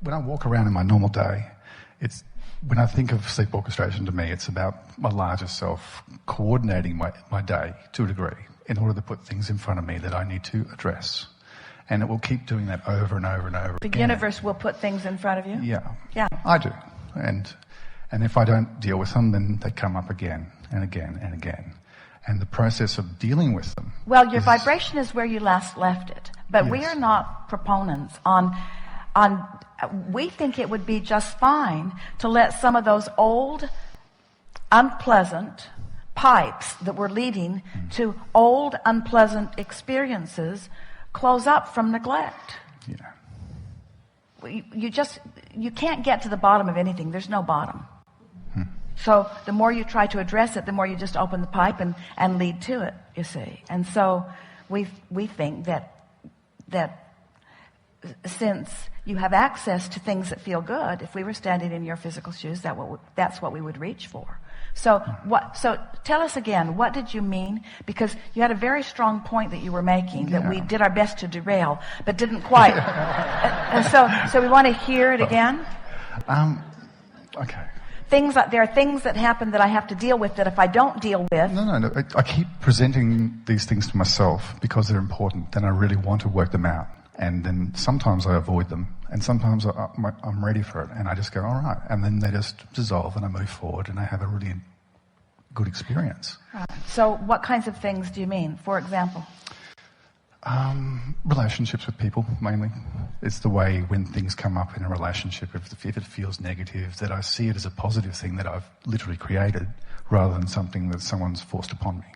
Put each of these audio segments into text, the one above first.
when I walk around in my normal day, when I think of sleep orchestration, to me, it's about my larger self coordinating my day to a degree in order to put things in front of me that I need to address. And it will keep doing that over and over and over again. The universe will put things in front of you? Yeah. I do. And if I don't deal with them, then they come up again and again and again. And the process of dealing with them... Well, your vibration is where you last left it. But we are not proponents on... We think it would be just fine to let some of those old, unpleasant pipes that were leading to old, unpleasant experiences close up from neglect. Yeah. You can't get to the bottom of anything. There's no bottom. So the more you try to address it, the more you just open the pipe and lead to it, you see. And so we think that since you have access to things that feel good, if we were standing in your physical shoes, that's what we would reach for. So tell us again, what did you mean? Because you had a very strong point that you were making that we did our best to derail, but didn't quite. So we want to hear it again. Okay. There are things that happen that I have to deal with that if I don't deal with... No. I keep presenting these things to myself because they're important, then I really want to work them out. And then sometimes I avoid them, and sometimes I'm ready for it, and I just go, all right. And then they just dissolve, and I move forward, and I have a really good experience. Right. So what kinds of things do you mean, for example? Relationships with people, mainly. It's the way when things come up in a relationship, if it feels negative, that I see it as a positive thing that I've literally created rather than something that someone's forced upon me.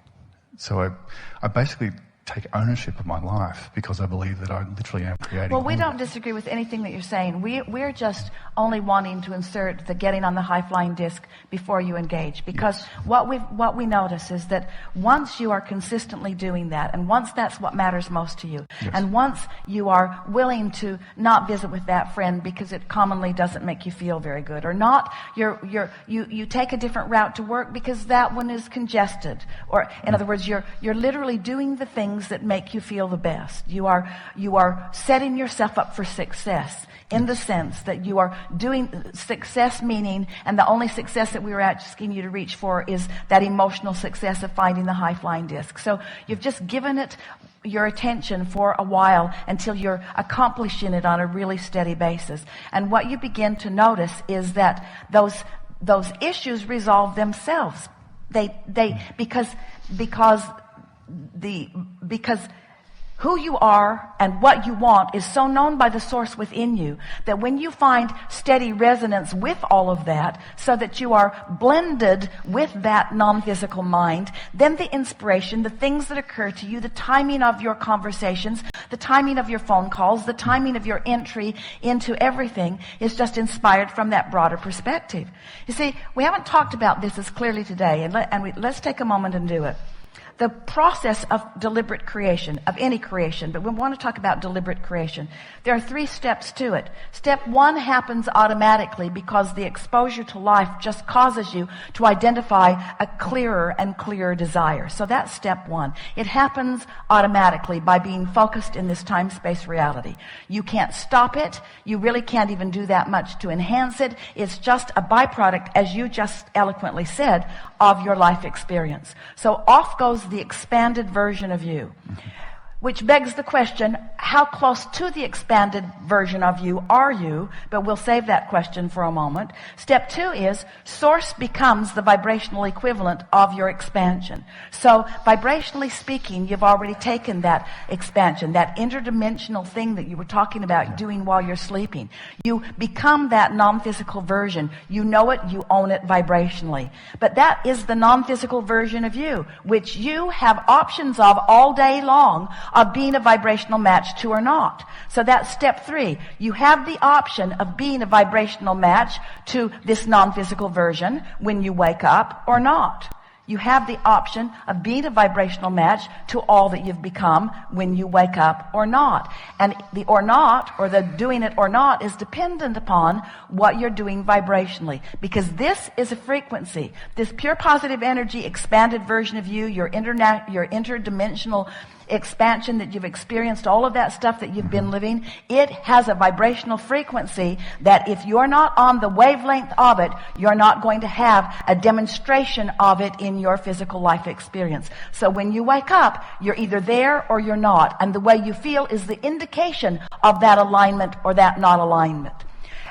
So I basically take ownership of my life because I believe that I literally am creating. Well, we don't disagree with anything that you're saying. We're just only wanting to insert the getting on the high-flying disc before you engage, because what we notice is that once you are consistently doing that, and once that's what matters most to you, and once you are willing to not visit with that friend because it commonly doesn't make you feel very good, or not, you take a different route to work because that one is congested, or in other words, you're literally doing the things that make you feel the best. You are setting yourself up for success in the sense that you are doing success, meaning, and the only success that we were asking you to reach for is that emotional success of finding the high-flying disc. So you've just given it your attention for a while until you're accomplishing it on a really steady basis. And what you begin to notice is that those issues resolve themselves. Because who you are and what you want is so known by the source within you that when you find steady resonance with all of that, so that you are blended with that non-physical mind, then the inspiration, the things that occur to you, the timing of your conversations, the timing of your phone calls, the timing of your entry into everything is just inspired from that broader perspective. You see, we haven't talked about this as clearly today, and let's take a moment and do it. The process of deliberate creation, of any creation, but we want to talk about deliberate creation. There are 3 steps to it. Step 1 happens automatically because the exposure to life just causes you to identify a clearer and clearer desire. So that's step 1. It happens automatically by being focused in this time-space reality. You can't stop it. You really can't even do that much to enhance it. It's just a byproduct, as you just eloquently said, of your life experience. So off goes the expanded version of you, which begs the question, how close to the expanded version of you are you? But we'll save that question for a moment. Step 2 is source becomes the vibrational equivalent of your expansion. So vibrationally speaking, you've already taken that expansion, that interdimensional thing that you were talking about doing while you're sleeping. You become that non-physical version. You know it, you own it vibrationally. But that is the non-physical version of you, which you have options of all day long of being a vibrational match to or not. So that's step 3. You have the option of being a vibrational match to this non-physical version when you wake up or not. You have the option of being a vibrational match to all that you've become when you wake up or not. And the or not, or the doing it or not, is dependent upon what you're doing vibrationally. Because this is a frequency. This pure positive energy, expanded version of you, your interdimensional expansion that you've experienced, all of that stuff that you've been living, it has a vibrational frequency that if you're not on the wavelength of it, you're not going to have a demonstration of it in your physical life experience. So when you wake up, you're either there or you're not. And the way you feel is the indication of that alignment or that not alignment.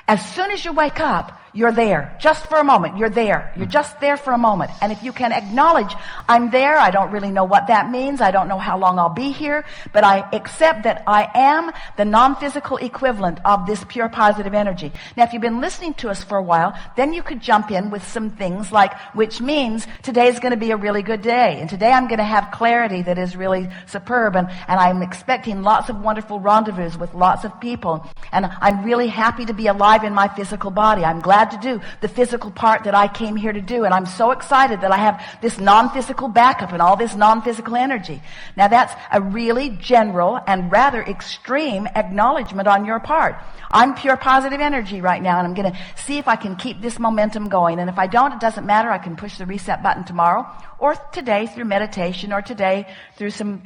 As soon as you wake up, you're there. Just for a moment, you're there. You're just there for a moment. And if you can acknowledge, I'm there, I don't really know what that means, I don't know how long I'll be here, but I accept that I am the non-physical equivalent of this pure positive energy. Now, if you've been listening to us for a while, then you could jump in with some things like, which means today's going to be a really good day. And today I'm going to have clarity that is really superb. And I'm expecting lots of wonderful rendezvous with lots of people. And I'm really happy to be alive in my physical body. I'm glad to do the physical part that I came here to do, and I'm so excited that I have this non-physical backup and all this non-physical energy. Now that's a really general and rather extreme acknowledgement on your part. I'm pure positive energy right now, and I'm going to see if I can keep this momentum going, and if I don't, it doesn't matter. I can push the reset button tomorrow, or today through meditation, or today through some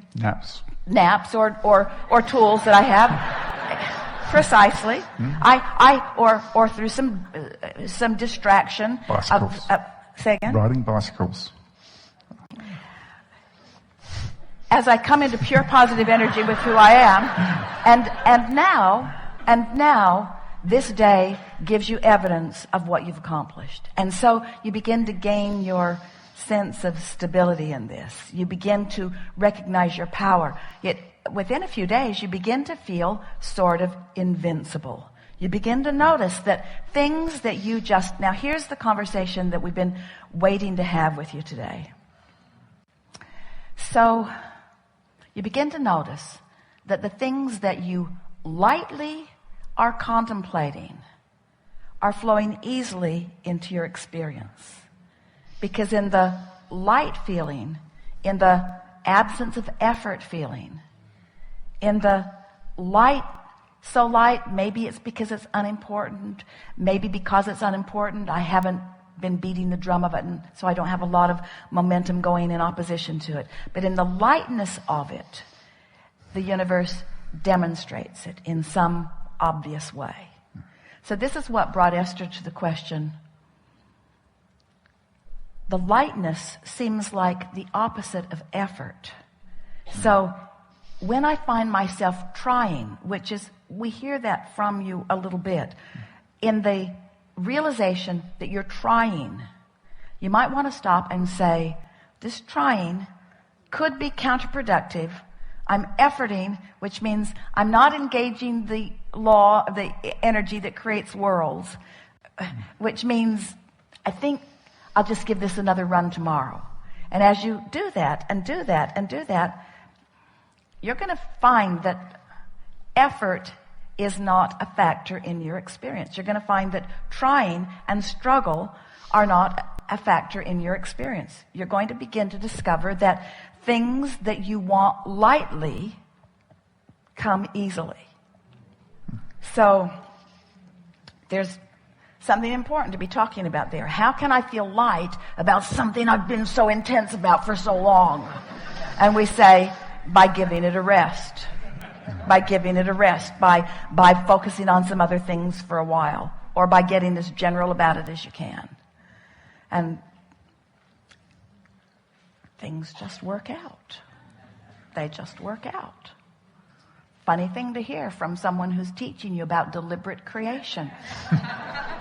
naps or tools that I have. Precisely. Or through some distraction. Bicycles. Say again? Riding bicycles. As I come into pure positive energy with who I am, and now this day gives you evidence of what you've accomplished. And so you begin to gain your sense of stability in this. You begin to recognize your power. Within a few days, you begin to feel sort of invincible. You begin to notice that things that you now here's the conversation that we've been waiting to have with you today. So, you begin to notice that the things that you lightly are contemplating are flowing easily into your experience. Because in the light feeling, in the absence of effort feeling, in the light, so light, maybe it's because it's unimportant. Maybe because it's unimportant, I haven't been beating the drum of it, and so I don't have a lot of momentum going in opposition to it. But in the lightness of it, the universe demonstrates it in some obvious way. So this is what brought Esther to the question. The lightness seems like the opposite of effort. So when I find myself trying, which is, we hear that from you a little bit, in the realization that you're trying, you might want to stop and say, this trying could be counterproductive. I'm efforting, which means I'm not engaging the law of the energy that creates worlds, which means I think I'll just give this another run tomorrow. And as you do that and do that and do that, you're going to find that effort is not a factor in your experience. You're going to find that trying and struggle are not a factor in your experience. You're going to begin to discover that things that you want lightly come easily. So there's something important to be talking about there. How can I feel light about something I've been so intense about for so long? And we say, by giving it a rest. By giving it a rest. By focusing on some other things for a while. Or by getting as general about it as you can. And things just work out. They just work out. Funny thing to hear from someone who's teaching you about deliberate creation.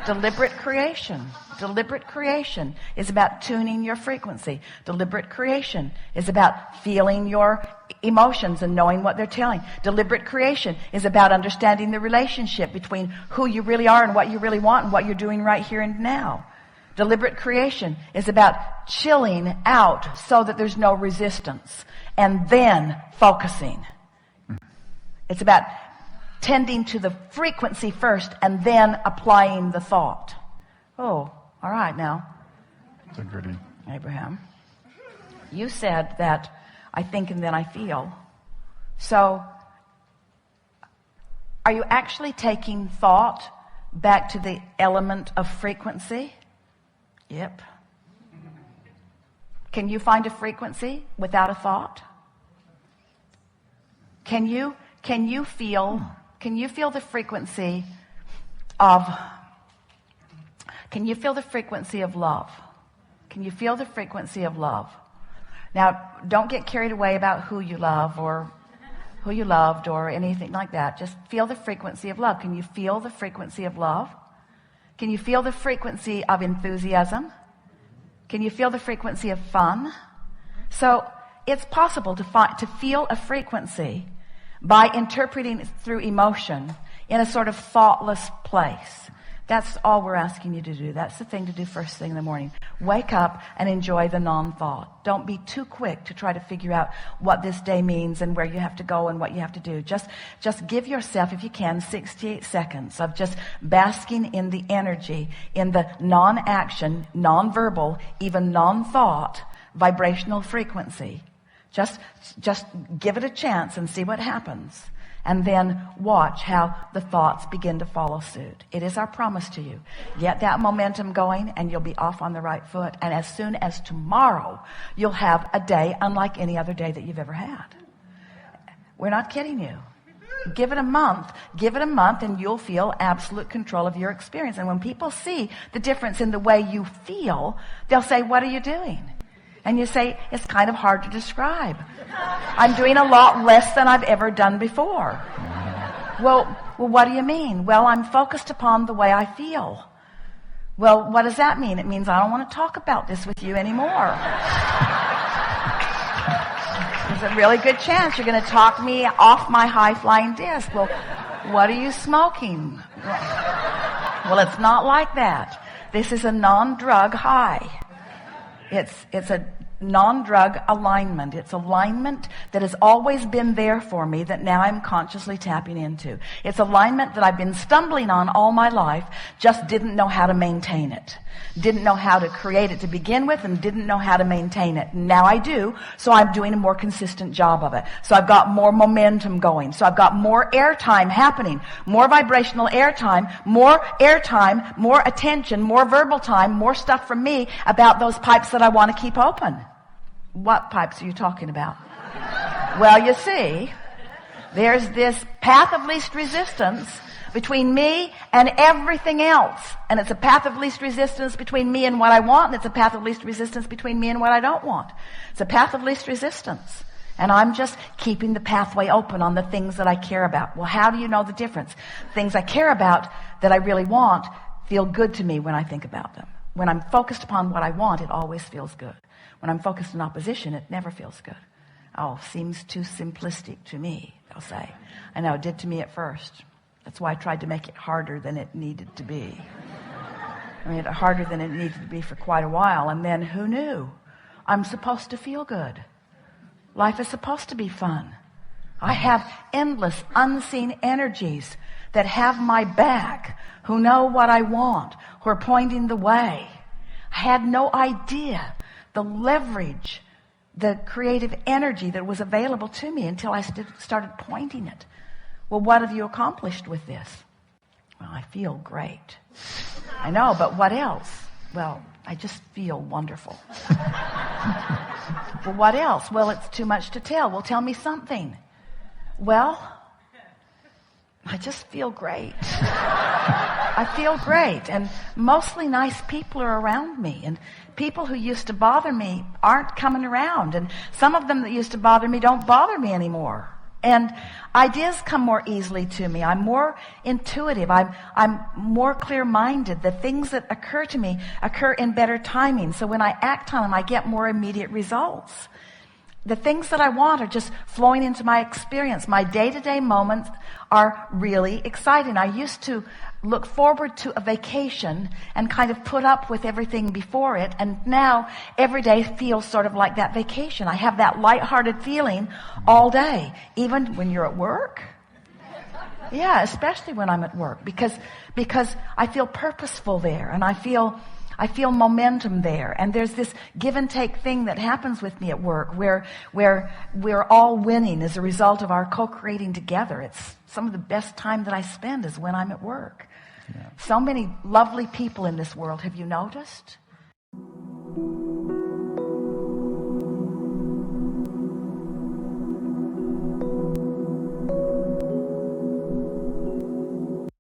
Deliberate creation. Deliberate creation is about tuning your frequency. Deliberate creation is about feeling your emotions and knowing what they're telling. Deliberate creation is about understanding the relationship between who you really are and what you really want and what you're doing right here and now. Deliberate creation is about chilling out so that there's no resistance and then focusing. It's about tending to the frequency first and then applying the thought. Oh, all right now. Integrity. Abraham, you said that I think and then I feel. So, are you actually taking thought back to the element of frequency? Yep. Can you find a frequency without a thought? Can you feel the frequency of love? Can you feel the frequency of love? Now, don't get carried away about who you love or who you loved or anything like that. Just feel the frequency of love. Can you feel the frequency of love? Can you feel the frequency of enthusiasm? Can you feel the frequency of fun? So it's possible to feel a frequency by interpreting it through emotion in a sort of thoughtless place. That's all we're asking you to do. That's the thing to do first thing in the morning. Wake up and enjoy the non-thought. Don't be too quick to try to figure out what this day means and where you have to go and what you have to do. Just give yourself, if you can, 68 seconds of just basking in the energy, in the non-action, non-verbal, even non-thought vibrational frequency. Just give it a chance and see what happens. And then watch how the thoughts begin to follow suit. It is our promise to you. Get that momentum going and you'll be off on the right foot. And as soon as tomorrow, you'll have a day unlike any other day that you've ever had. We're not kidding you. Give it a month and you'll feel absolute control of your experience. And when people see the difference in the way you feel, they'll say, "What are you doing?" And you say, "It's kind of hard to describe. I'm doing a lot less than I've ever done before." Well, what do you mean? "Well, I'm focused upon the way I feel." Well, what does that mean? It means I don't want to talk about this with you anymore. There's a really good chance you're going to talk me off my high-flying disc. Well, what are you smoking? Well, it's not like that. This is a non-drug high. It's a non-drug alignment. It's alignment that has always been there for me that now I'm consciously tapping into. It's alignment that I've been stumbling on all my life, just didn't know how to maintain it. Didn't know how to create it to begin with and didn't know how to maintain it. Now I do, so I'm doing a more consistent job of it. So I've got more momentum going. So I've got more airtime happening, more vibrational airtime, more attention, more verbal time, more stuff from me about those pipes that I want to keep open. What pipes are you talking about? Well, you see, there's this path of least resistance between me and everything else. And it's a path of least resistance between me and what I want, and it's a path of least resistance between me and what I don't want. It's a path of least resistance. And I'm just keeping the pathway open on the things that I care about. Well, how do you know the difference? Things I care about that I really want feel good to me when I think about them. When I'm focused upon what I want, it always feels good. When I'm focused in opposition, it never feels good. "Oh, seems too simplistic to me," they'll say. I know, it did to me at first. That's why I tried to make it harder than it needed to be. I made it harder than it needed to be for quite a while. And then who knew? I'm supposed to feel good. Life is supposed to be fun. I have endless unseen energies that have my back, who know what I want, who are pointing the way. I had no idea the leverage, the creative energy that was available to me until I started pointing it. Well, what have you accomplished with this? Well, I feel great. I know, but what else? Well, I just feel wonderful. Well, what else? Well, it's too much to tell. Well, tell me something. Well, I just feel great. I feel great. And mostly nice people are around me. And people who used to bother me aren't coming around. And some of them that used to bother me don't bother me anymore. And ideas come more easily to me. I'm more intuitive. I'm more clear-minded. The things that occur to me occur in better timing. So when I act on them, I get more immediate results. The things that I want are just flowing into my experience. My day-to-day moments are really exciting. I used to look forward to a vacation and kind of put up with everything before it. And now every day feels sort of like that vacation. I have that lighthearted feeling all day, even when you're at work. Yeah, especially when I'm at work, because I feel purposeful there, and I feel momentum there. And there's this give and take thing that happens with me at work where we're all winning as a result of our co-creating together. It's some of the best time that I spend is when I'm at work. Yeah. So many lovely people in this world. Have you noticed?